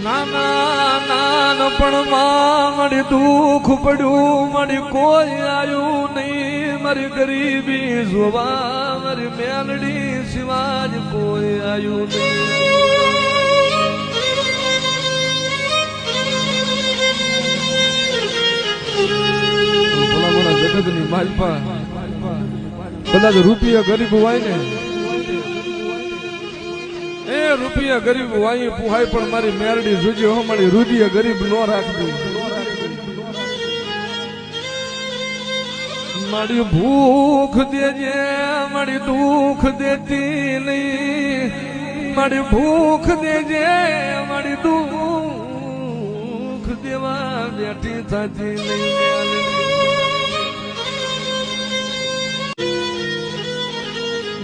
નાના નાનપણમાં મારી દુઃખ પડ્યું, મારી કોઈ આવ્યું નહીં, મારી ગરીબી જોવા મારી મેલડી સિવાજ કોઈ આવ્યું નહીં. ભલા મોડા જગતની માલપા કદાચ રૂપિયા ગરીબ હોય ને, એ રૂપિયા ગરીબ વાઈ પુહાય, પણ મારી મેરડી જોજો હો, મારી રુદિયા ગરીબ નો રાખતી. મારી ભૂખ દેજે, મારી દુઃખ દેતી નહીં, મારી ભૂખ દેજે, મારી દુઃખ દેવા બેઠી થતી નહીં.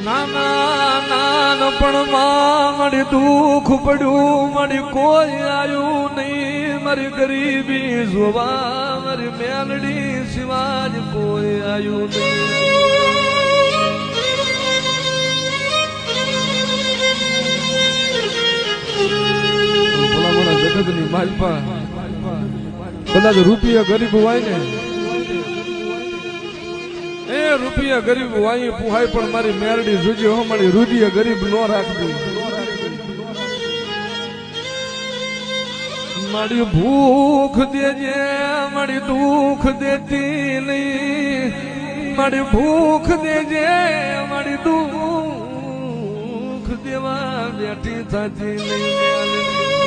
નાના નાનપણમાં મારી દુઃખ પડ્યું, મારી કોઈ આવ્યું નહીં, મારી ગરીબી જોવા મારી મેલડી સિવાજ કોઈ આવ્યું નહીં. ભલા મોડા જગતની માલપા કદાચ રૂપિયા ગરીબ હોય ને, એ રૂપિયા ગરીબ વાઈ પુહાય, પણ મારી મેરડી જોજો હો, મારી રુદિયા ગરીબ નો રાખતી. મારી ભૂખ દેજે, મારી દુઃખ દેતી નહીં, મારી ભૂખ દેજે, મારી દુઃખ દેવા બેઠી થતી નહીં.